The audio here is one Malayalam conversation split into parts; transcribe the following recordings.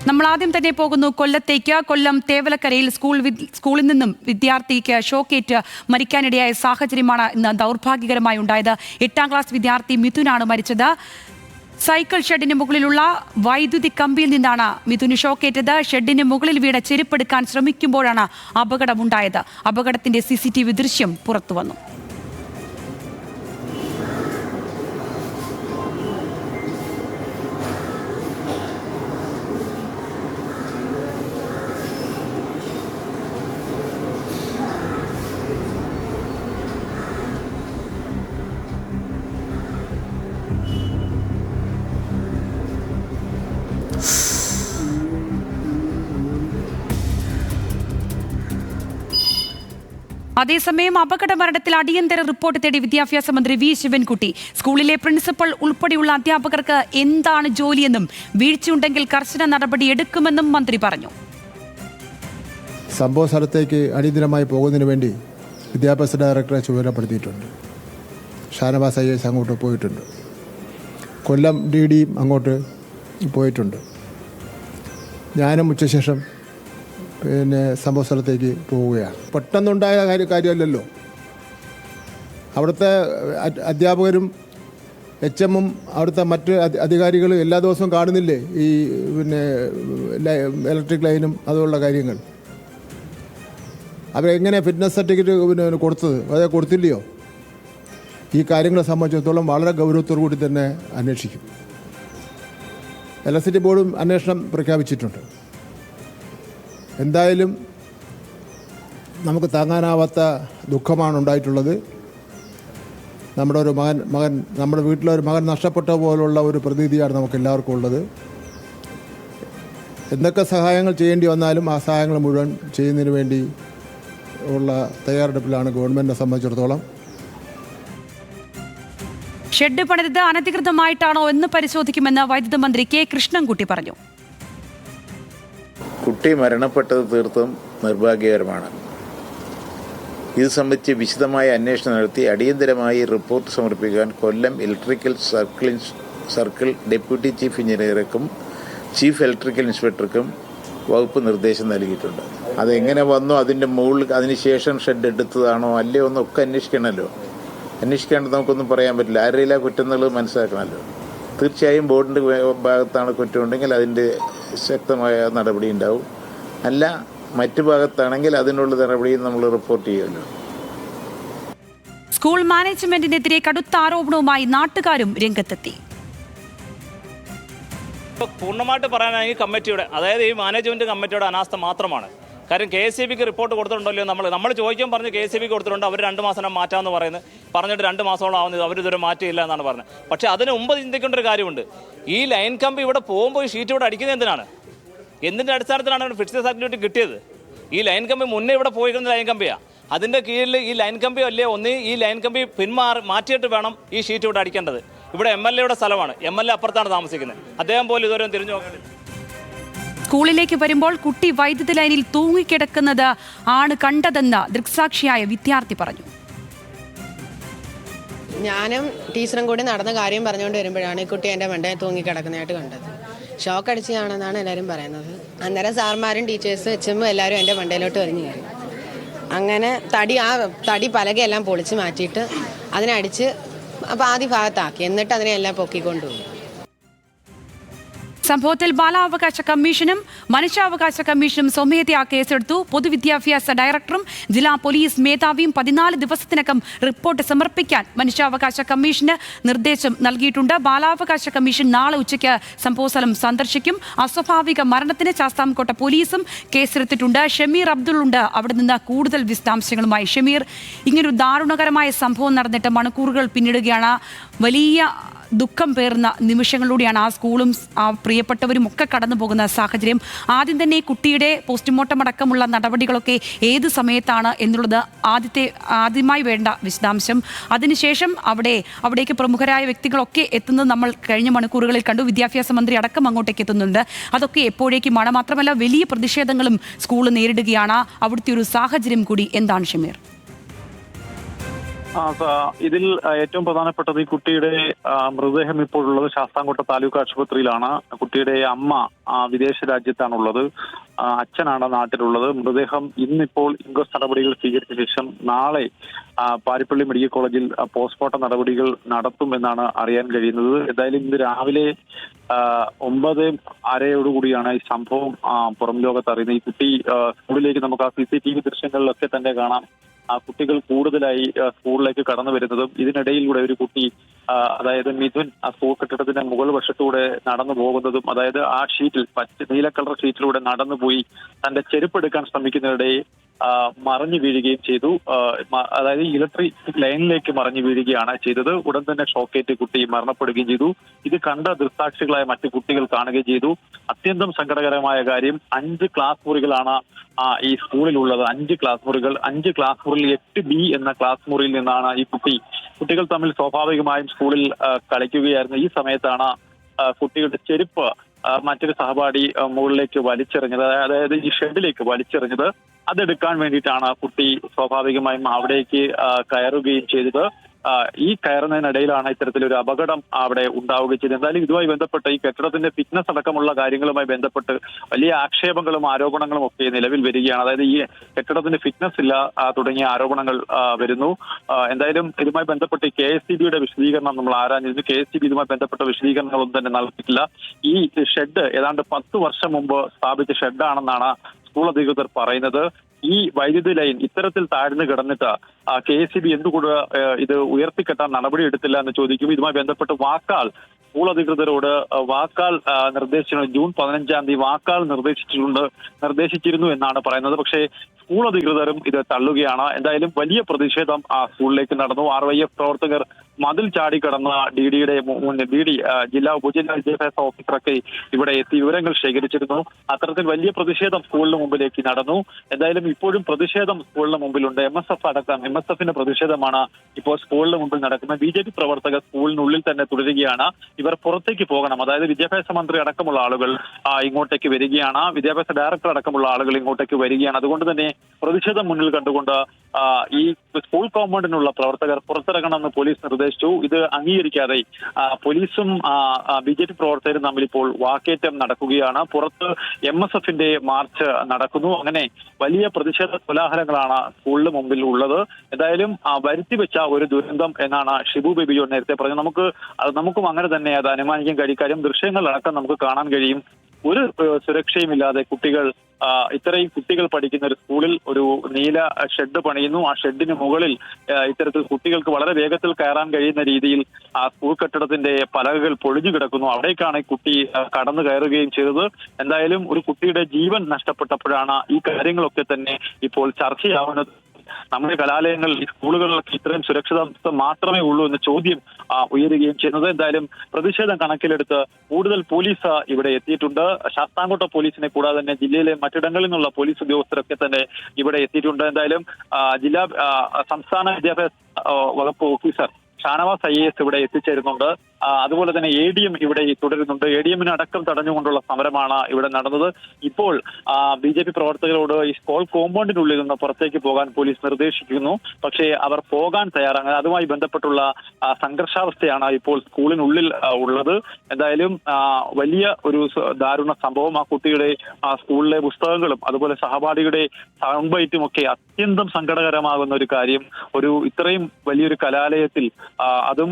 നമ്മൾ ആദ്യം തന്നെ പോകുന്നു കൊല്ലത്തേക്ക്. കൊല്ലം തേവലക്കരയിൽ സ്കൂളിൽ നിന്നും വിദ്യാർത്ഥിക്ക് ഷോക്കേറ്റ് മരിക്കാനിടയായ സാഹചര്യമാണ് ഇന്ന് ദൗർഭാഗ്യകരമായി ഉണ്ടായത്. 8ാം ക്ലാസ് വിദ്യാർത്ഥി മിഥുനാണ് മരിച്ചത്. സൈക്കിൾ ഷെഡിന് മുകളിലുള്ള വൈദ്യുതി കമ്പിയിൽ നിന്നാണ് മിഥുന് ഷോക്കേറ്റത്. ഷെഡിന് മുകളിൽ വീണ ചെരുപ്പെടുക്കാൻ ശ്രമിക്കുമ്പോഴാണ് അപകടമുണ്ടായത്. അപകടത്തിന്റെ CCTV ദൃശ്യം പുറത്തുവന്നു. അതേസമയം അപകട മരണത്തിൽ അടിയന്തര റിപ്പോർട്ട് തേടി വിദ്യാഭ്യാസ മന്ത്രി വി ശിവൻകുട്ടി. സ്കൂളിലെ പ്രിൻസിപ്പൽ ഉൾപ്പെടെയുള്ള അധ്യാപകർക്ക് എന്താണ് ജോലിയെന്നും വീഴ്ചയുണ്ടെങ്കിൽ കർശന നടപടി എടുക്കുമെന്നും മന്ത്രി പറഞ്ഞു. സംഭവ സ്ഥലത്തേക്ക് അടിയന്തരമായി പോകുന്നതിന് വേണ്ടി വിദ്യാഭ്യാസ ഡയറക്ടറെ ചുമതലപ്പെടുത്തിയിട്ടുണ്ട്. ഷാനവാസ് IAS അങ്ങോട്ട് പോയിട്ടുണ്ട്. കൊല്ലം DD അങ്ങോട്ട് പോയിട്ടുണ്ട്. ഞാനും ഉച്ചശേഷം സംഭവ സ്ഥലത്തേക്ക് പോവുകയാണ്. പെട്ടെന്നുണ്ടായ കാര്യമല്ലല്ലോ. അവിടുത്തെ അധ്യാപകരും HM-ഉം അവിടുത്തെ മറ്റ് അധികാരികളും എല്ലാ ദിവസവും കാണുന്നില്ലേ ഈ ഇലക്ട്രിക് ലൈനും അതുള്ള കാര്യങ്ങൾ. അവരെങ്ങനെ ഫിറ്റ്നസ് സർട്ടിഫിക്കറ്റ് കൊടുത്തത് അതേ കൊടുത്തില്ലയോ? ഈ കാര്യങ്ങളെ സംബന്ധിച്ചിടത്തോളം വളരെ ഗൗരവത്തോടു കൂടി തന്നെ അന്വേഷിക്കും. ഇലക്ട്രിസിറ്റി ബോർഡും അന്വേഷണം പ്രഖ്യാപിച്ചിട്ടുണ്ട്. എന്തായാലും നമുക്ക് താങ്ങാനാവാത്ത ദുഃഖമാണ് ഉണ്ടായിട്ടുള്ളത്. നമ്മുടെ വീട്ടിലൊരു മകൻ നഷ്ടപ്പെട്ട പോലുള്ള ഒരു പ്രതീതിയാണ് നമുക്ക് എല്ലാവർക്കും ഉള്ളത്. എന്തൊക്കെ സഹായങ്ങൾ ചെയ്യേണ്ടി വന്നാലും ആ സഹായങ്ങൾ മുഴുവൻ ചെയ്യുന്നതിന് വേണ്ടി ഉള്ള തയ്യാറെടുപ്പിലാണ് ഗവൺമെൻറ്റിനെ സംബന്ധിച്ചിടത്തോളം. ഷെഡ് പണിത് അനധികൃതമായിട്ടാണോ എന്ന് പരിശോധിക്കുമെന്ന് വൈദ്യുതി മന്ത്രി K കൃഷ്ണൻകുട്ടി പറഞ്ഞു. കുട്ടി മരണപ്പെട്ടത് തീർത്തും നിർഭാഗ്യകരമാണ്. ഇത് സംബന്ധിച്ച് വിശദമായ അന്വേഷണം നടത്തി അടിയന്തരമായി റിപ്പോർട്ട് സമർപ്പിക്കാൻ Kollam electrical circle deputy chief എഞ്ചിനീയർക്കും ചീഫ് ഇലക്ട്രിക്കൽ ഇൻസ്പെക്ടർക്കും വകുപ്പ് നിർദ്ദേശം നൽകിയിട്ടുണ്ട്. അതെങ്ങനെ വന്നോ, അതിൻ്റെ മുകളിൽ അതിനുശേഷം ഷെഡ് എടുത്തതാണോ അല്ലയോ എന്നൊക്കെ അന്വേഷിക്കണമല്ലോ. അന്വേഷിക്കാണ്ട് നമുക്കൊന്നും പറയാൻ പറ്റില്ല. ആരുടെയില്ല കുറ്റം എന്നുള്ളത് മനസ്സിലാക്കണമല്ലോ. തീർച്ചയായും ബോർഡിൻ്റെ ഭാഗത്താണ് കുറ്റമുണ്ടെങ്കിൽ അതിൻ്റെ ശക്തമായ നടപടി ഉണ്ടാവും. അല്ല മറ്റു ഭാഗത്താണെങ്കിൽ അതിനുള്ള നടപടിയും നമ്മൾ റിപ്പോർട്ട് ചെയ്യുമല്ലോ. സ്കൂൾ മാനേജ്മെന്റിനെതിരെ കടുത്ത ആരോപണവുമായി നാട്ടുകാരും രംഗത്തെത്തി. പൂർണ്ണമായിട്ട് പറയാനാണെങ്കിൽ കമ്മിറ്റിയുടെ, അതായത് ഈ മാനേജ്മെന്റ് കമ്മിറ്റിയുടെ അനാസ്ഥ മാത്രമാണ്. കാര്യം KSEBിക്ക് റിപ്പോർട്ട് കൊടുത്തിട്ടുണ്ടല്ലോ. നമ്മൾ ചോദിക്കാൻ പറഞ്ഞ് KSEBിക്ക് കൊടുത്തിട്ടുണ്ട്. അവർ 2 മാസം മാറ്റാമെന്ന് പറയുന്നത് പറഞ്ഞിട്ട് 2 മാസത്തോളം ആവുന്നത് അവരിതുവരെ മാറ്റിയില്ല എന്നാണ് പറഞ്ഞത്. പക്ഷേ അതിന് മുമ്പ് ചിന്തിക്കേണ്ട ഒരു കാര്യമുണ്ട്. ഈ ലൈൻ കമ്പി ഇവിടെ പോകുമ്പോൾ ഈ ഷീറ്റ് ഇവിടെ അടിക്കുന്നത് എന്തിനാണ്? എന്തിൻ്റെ അടിസ്ഥാനത്തിലാണ് ഫിക്സഡ് സർട്ടിഫിക്കറ്റ് കിട്ടിയത്? ഈ ലൈൻ കമ്പി മുന്നേ ഇവിടെ പോയിരിക്കുന്ന ലൈൻ കമ്പിയാണ്. അതിൻ്റെ കീഴിൽ ഈ ലൈൻ കമ്പി അല്ലേ ഈ ലൈൻ കമ്പി മാറ്റിയിട്ട് വേണം ഈ ഷീറ്റ് ഇവിടെ അടിക്കേണ്ടത്. ഇവിടെ MLAയുടെ സ്ഥലമാണ്. MLA അപ്പുറത്താണ് താമസിക്കുന്നത്. അദ്ദേഹം പോലും ഇതുവരെ തിരിഞ്ഞു നോക്കേണ്ടത്. സ്കൂളിലേക്ക് വരുമ്പോൾ കുട്ടി വൈദ്യുതി ലൈനിൽ തൂങ്ങിക്കിടക്കുന്നത് ആണ് കണ്ടതെന്ന് ദൃക്സാക്ഷിയായ വിദ്യാർത്ഥി പറഞ്ഞു. ഞാനും ടീച്ചറും കൂടി നടന്ന കാര്യം പറഞ്ഞുകൊണ്ട് വരുമ്പോഴാണ് ഈ കുട്ടി എൻ്റെ മണ്ടയിൽ തൂങ്ങിക്കിടക്കുന്നതായിട്ട് കണ്ടത്. ഷോക്ക് അടിച്ചതാണെന്നാണ് എല്ലാവരും പറയുന്നത്. അന്നേരം സാർമാരും ടീച്ചേഴ്സ് HM എല്ലാവരും എൻ്റെ മണ്ടയിലോട്ട് വരിഞ്ഞു കയറി. അങ്ങനെ തടി പലകയെല്ലാം പൊളിച്ച് മാറ്റിയിട്ട് അതിനടിച്ച് പാതി ഭാഗത്താക്കി. എന്നിട്ട് അതിനെല്ലാം പൊക്കിക്കൊണ്ടുപോയി. സംഭവത്തിൽ ബാലാവകാശ കമ്മീഷനും മനുഷ്യാവകാശ കമ്മീഷനും സ്വമേധയാ കേസെടുത്തു. പൊതുവിദ്യാഭ്യാസ ഡയറക്ടറും ജില്ലാ പോലീസ് മേധാവിയും 14 ദിവസത്തിനകം റിപ്പോർട്ട് സമർപ്പിക്കാൻ മനുഷ്യാവകാശ കമ്മീഷന് നിർദ്ദേശം നൽകിയിട്ടുണ്ട്. ബാലാവകാശ കമ്മീഷൻ നാളെ ഉച്ചയ്ക്ക് സംഭവസ്ഥലം സന്ദർശിക്കും. അസ്വാഭാവിക മരണത്തിന് ശാസ്താംകോട്ട പോലീസും കേസെടുത്തിട്ടുണ്ട്. ഷമീർ അബ്ദുൾ ഉണ്ട് അവിടെ നിന്ന് കൂടുതൽ വിശദാംശങ്ങളുമായി. ഷമീർ, ഇങ്ങനൊരു ദാരുണകരമായ സംഭവം നടന്നിട്ട് മണിക്കൂറുകൾ പിന്നിടുകയാണ്. വലിയ ദുഃഖം പേർന്ന നിമിഷങ്ങളിലൂടെയാണ് ആ സ്കൂളും ആ പ്രിയപ്പെട്ടവരും ഒക്കെ കടന്നു പോകുന്ന സാഹചര്യം. ആദ്യം തന്നെ കുട്ടിയുടെ പോസ്റ്റ്മോർട്ടം അടക്കമുള്ള നടപടികളൊക്കെ ഏത് സമയത്താണ് എന്നുള്ളത് ആദ്യമായി വേണ്ട വിശദാംശം. അതിനുശേഷം അവിടേക്ക് പ്രമുഖരായ വ്യക്തികളൊക്കെ എത്തുന്നത് നമ്മൾ കഴിഞ്ഞ മണിക്കൂറുകളിൽ കണ്ടു. വിദ്യാഭ്യാസ മന്ത്രി അടക്കം അങ്ങോട്ടേക്ക് എത്തുന്നുണ്ട്. അതൊക്കെ എപ്പോഴേക്കുമാണ്? മാത്രമല്ല വലിയ പ്രതിഷേധങ്ങളും സ്കൂൾ നേരിടുകയാണ്. അവിടുത്തെ ഒരു സാഹചര്യം കൂടി എന്താണ് ഷമീർ? ഇതിൽ ഏറ്റവും പ്രധാനപ്പെട്ടത് ഈ കുട്ടിയുടെ മൃതദേഹം ഇപ്പോഴുള്ളത് ശാസ്താംകോട്ട താലൂക്ക് ആശുപത്രിയിലാണ്. കുട്ടിയുടെ അമ്മ വിദേശ രാജ്യത്താണുള്ളത്, അച്ഛനാണ് നാട്ടിലുള്ളത്. മൃതദേഹം ഇന്നിപ്പോൾ ഇൻക്വസ്റ്റ് നടപടികൾ സ്വീകരിച്ച ശേഷം നാളെ പാരിപ്പള്ളി മെഡിക്കൽ കോളേജിൽ പോസ്റ്റ്മോർട്ടം നടപടികൾ നടത്തുമെന്നാണ് അറിയാൻ കഴിയുന്നത്. എന്തായാലും ഇന്ന് രാവിലെ 9:30 ഈ സംഭവം പുറം ലോകത്ത് അറിയുന്നത്. ഈ കുട്ടി സ്കൂളിലേക്ക് നമുക്ക് ആ CCTV ദൃശ്യങ്ങളിലൊക്കെ തന്നെ കാണാം. കുട്ടികൾ കൂടുതലായി സ്കൂളിലേക്ക് കടന്നു വരുന്നതും ഇതിനിടയിലൂടെ ഒരു കുട്ടി അതായത് മിഥുൻ ആ സ്കൂൾ കെട്ടിടത്തിന്റെ മുകൾ വശത്തൂടെ നടന്നു പോകുന്നതും, അതായത് ആ ഷീറ്റിൽ നീല കളർ ഷീറ്റിലൂടെ നടന്നു പോയി തന്റെ ചെരുപ്പ് എടുക്കാൻ ശ്രമിക്കുന്നതിനിടെ മറിഞ്ഞു വീഴുകയും ചെയ്തു. അതായത് ഇലക്ട്രിക് ലൈനിലേക്ക് മറിഞ്ഞു വീഴുകയാണ് ചെയ്തത്. ഉടൻ തന്നെ ഷോക്കേറ്റ് കുട്ടി മരണപ്പെടുകയും ചെയ്തു. ഇത് കണ്ട ദൃക്സാക്ഷികളായ മറ്റു കുട്ടികൾ കാണുകയും ചെയ്തു. അത്യന്തം സങ്കടകരമായ കാര്യം, 5 ക്ലാസ് മുറികളാണ് ഈ സ്കൂളിലുള്ളത്. 5 ക്ലാസ് മുറികൾ. 5 ക്ലാസ് മുറിയിൽ 8B എന്ന ക്ലാസ് മുറിയിൽ നിന്നാണ് ഈ കുട്ടികൾ തമ്മിൽ സ്വാഭാവികമായും സ്കൂളിൽ കളിക്കുകയായിരുന്നു. ഈ സമയത്താണ് കുട്ടികളുടെ ചെരുപ്പ് മറ്റൊരു സഹപാഠി മുകളിലേക്ക് വലിച്ചെറിഞ്ഞത്, അതായത് ഈ ഷെഡിലേക്ക് വലിച്ചെറിഞ്ഞത്. അതെടുക്കാൻ വേണ്ടിയിട്ടാണ് കുട്ടി സ്വാഭാവികമായും അവിടേക്ക് കയറുകയും ചെയ്തത്. ഈ കയറുന്നതിനിടയിലാണ് ഇത്തരത്തിലൊരു അപകടം അവിടെ ഉണ്ടാവുകയും ചെയ്തത്. എന്തായാലും ഇതുമായി ബന്ധപ്പെട്ട് ഈ കെട്ടിടത്തിന്റെ ഫിറ്റ്നസ് അടക്കമുള്ള കാര്യങ്ങളുമായി ബന്ധപ്പെട്ട് വലിയ ആക്ഷേപങ്ങളും ആരോപണങ്ങളും ഒക്കെ നിലവിൽ വരികയാണ്. അതായത് ഈ കെട്ടിടത്തിന്റെ ഫിറ്റ്നസ് ഇല്ല തുടങ്ങിയ ആരോപണങ്ങൾ വരുന്നു. എന്തായാലും ഇതുമായി ബന്ധപ്പെട്ട് KSCBയുടെ വിശദീകരണം നമ്മൾ ആരാഞ്ഞിരുന്നു. KSCB ഇതുമായി ബന്ധപ്പെട്ട വിശദീകരണങ്ങളൊന്നും തന്നെ നൽകിയിട്ടില്ല. ഈ ഷെഡ് ഏതാണ്ട് 10 വർഷം മുമ്പ് സ്ഥാപിച്ച ഷെഡാണെന്നാണ് സ്കൂൾ അധികൃതർ പറയുന്നത്. ഈ വൈദ്യുതി ലൈൻ ഇത്തരത്തിൽ താഴ്ന്നു കിടന്നിട്ട് KSCB എന്തുകൊണ്ട് ഇത് ഉയർത്തിക്കെട്ടാൻ നടപടി എടുത്തില്ല എന്ന് ചോദിക്കും. ഇതുമായി ബന്ധപ്പെട്ട് സ്കൂൾ അധികൃതരോട് നിർദ്ദേശിച്ചു. ജൂൺ 15 നിർദ്ദേശിച്ചിരുന്നു എന്നാണ് പറയുന്നത്. പക്ഷേ സ്കൂൾ അധികൃതരും ഇത് തള്ളുകയാണ്. എന്തായാലും വലിയ പ്രതിഷേധം സ്കൂളിലേക്ക് നടന്നു. RYF പ്രവർത്തകർ മതിൽ ചാടിക്കടന്ന DD ജില്ലാ ഉപജില്ലാ വിദ്യാഭ്യാസ ഓഫീസറൊക്കെ ഇവിടെ എത്തി വിവരങ്ങൾ ശേഖരിച്ചിരുന്നു. അത്തരത്തിൽ വലിയ പ്രതിഷേധം സ്കൂളിന് മുമ്പിലേക്ക് നടന്നു. എന്തായാലും ഇപ്പോഴും പ്രതിഷേധം സ്കൂളിന് മുമ്പിലുണ്ട്. MSFന്റെ പ്രതിഷേധമാണ് ഇപ്പോൾ സ്കൂളിന് മുമ്പിൽ നടക്കുന്നത്. BJP പ്രവർത്തകർ സ്കൂളിനുള്ളിൽ തന്നെ തുടരുകയാണ്. ഇവർ പുറത്തേക്ക് പോകണം, അതായത് വിദ്യാഭ്യാസ മന്ത്രി അടക്കമുള്ള ആളുകൾ ഇങ്ങോട്ടേക്ക് വരികയാണ്. വിദ്യാഭ്യാസ ഡയറക്ടർ അടക്കമുള്ള ആളുകൾ ഇങ്ങോട്ടേക്ക് വരികയാണ്. അതുകൊണ്ട് തന്നെ പ്രതിഷേധം മുന്നിൽ കണ്ടുകൊണ്ട് ഈ സ്കൂൾ കോമ്പൗണ്ടിനുള്ള പ്രവർത്തകർ പുറത്തിറങ്ങണമെന്ന് പോലീസ് നിർദ്ദേശിച്ചു. ഇത് അംഗീകരിക്കാതെ പോലീസും BJP പ്രവർത്തകരും തമ്മിൽ ഇപ്പോൾ വാക്കേറ്റം നടക്കുകയാണ്. പുറത്ത് MSFന്റെ മാർച്ച് നടക്കുന്നു. അങ്ങനെ വലിയ പ്രതിഷേധ കോലാഹലങ്ങളാണ് സ്കൂളിന് മുമ്പിൽ ഉള്ളത്. എന്തായാലും വരുത്തിവെച്ച ഒരു ദുരന്തം എന്നാണ് ഷിബു ബേബി ജോൺ നേരത്തെ പറഞ്ഞത്. നമുക്കും അങ്ങനെ തന്നെ അത് അനുമാനിക്കാൻ കഴിയും. കാര്യം ദൃശ്യങ്ങളിലടക്കം നമുക്ക് കാണാൻ കഴിയും. ഒരു സുരക്ഷയുമില്ലാതെ ഇത്രയും കുട്ടികൾ പഠിക്കുന്ന ഒരു സ്കൂളിൽ ഒരു നീല ഷെഡ് പണിയുന്നു. ആ ഷെഡിന് മുകളിൽ ഇത്തരത്തിൽ കുട്ടികൾക്ക് വളരെ വേഗത്തിൽ കയറാൻ കഴിയുന്ന രീതിയിൽ ആ സ്കൂൾ കെട്ടിടത്തിന്റെ പലകകൾ പൊളിഞ്ഞു കിടക്കുന്നു. അവിടേക്കാണ് ഈ കുട്ടി കടന്നു കയറുകയും ചെയ്തത്. എന്തായാലും ഒരു കുട്ടിയുടെ ജീവൻ നഷ്ടപ്പെട്ടപ്പോഴാണ് ഈ കാര്യങ്ങളൊക്കെ തന്നെ ഇപ്പോൾ ചർച്ചയാവുന്നത്. നമ്മുടെ കലാലയങ്ങളിൽ ഈ സ്കൂളുകളിലൊക്കെ ഇത്രയും സുരക്ഷിതത്വം മാത്രമേ ഉള്ളൂ എന്ന ചോദ്യം ഉയരുകയും ചെയ്യുന്നത്. എന്തായാലും പ്രതിഷേധം കണക്കിലെടുത്ത് കൂടുതൽ പോലീസ് ഇവിടെ എത്തിയിട്ടുണ്ട്. ശാസ്താംകോട്ട പോലീസിനെ കൂടാതെ തന്നെ ജില്ലയിലെ മറ്റിടങ്ങളിൽ നിന്നുള്ള പോലീസ് ഉദ്യോഗസ്ഥരൊക്കെ തന്നെ ഇവിടെ എത്തിയിട്ടുണ്ട്. എന്തായാലും സംസ്ഥാന വിദ്യാഭ്യാസ വകുപ്പ് ഓഫീസർ ഷാനവാസ് IAS ഇവിടെ എത്തിച്ചേരുന്നുണ്ട്. അതുപോലെ തന്നെ ADM ഇവിടെ തുടരുന്നുണ്ട്. ADM അടക്കം തടഞ്ഞുകൊണ്ടുള്ള സമരമാണ് ഇവിടെ നടന്നത്. ഇപ്പോൾ BJP പ്രവർത്തകരോട് ഈ സ്കൂൾ കോമ്പൗണ്ടിനുള്ളിൽ നിന്ന് പുറത്തേക്ക് പോകാൻ പോലീസ് നിർദ്ദേശിക്കുന്നു. പക്ഷേ അവർ പോകാൻ തയ്യാറാണ്. അതുമായി ബന്ധപ്പെട്ടുള്ള സംഘർഷാവസ്ഥയാണ് ഇപ്പോൾ സ്കൂളിനുള്ളിൽ ഉള്ളത്. എന്തായാലും വലിയ ഒരു ദാരുണ സംഭവം. ആ കുട്ടിയുടെ സ്കൂളിലെ പുസ്തകങ്ങളും അതുപോലെ സഹപാഠിയുടെ സൗണ്ട് ബൈറ്റും ഒക്കെ അത്യന്തം സങ്കടകരമാകുന്ന ഒരു കാര്യം. ഇത്രയും വലിയൊരു കലാലയത്തിൽ അതും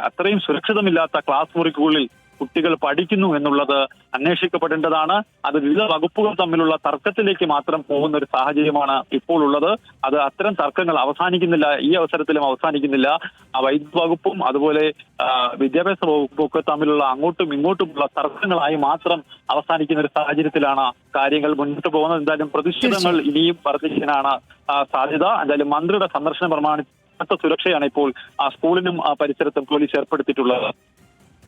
അത്രയും സുരക്ഷിതമില്ലാത്ത ക്ലാസ് മുറിക്കുള്ളിൽ കുട്ടികൾ പഠിക്കുന്നു എന്നുള്ളത് അന്വേഷിക്കപ്പെടേണ്ടതാണ്. അത് വിവിധ വകുപ്പുകൾ തമ്മിലുള്ള തർക്കത്തിലേക്ക് മാത്രം പോകുന്ന ഒരു സാഹചര്യമാണ് ഇപ്പോൾ ഉള്ളത്. അത് അത്തരം തർക്കങ്ങൾ അവസാനിക്കുന്നില്ല, ഈ അവസരത്തിലും അവസാനിക്കുന്നില്ല. വൈദ്യുതി വകുപ്പും അതുപോലെ വിദ്യാഭ്യാസ വകുപ്പും ഒക്കെ തമ്മിലുള്ള അങ്ങോട്ടും ഇങ്ങോട്ടുമുള്ള തർക്കങ്ങളായി മാത്രം അവസാനിക്കുന്ന ഒരു സാഹചര്യത്തിലാണ് കാര്യങ്ങൾ മുന്നോട്ട് പോകുന്നത്. എന്തായാലും പ്രതിഷേധങ്ങൾ ഇനിയും വർദ്ധിക്കാനാണ് സാധ്യത. എന്തായാലും മന്ത്രിയുടെ സന്ദർശനം പ്രമാണിച്ച് സുരക്ഷയാണ് ഇപ്പോൾ സ്കൂളിനും പരിസരത്തും പോലീസ് ഏർപ്പെടുത്തിയിട്ടുള്ളത്.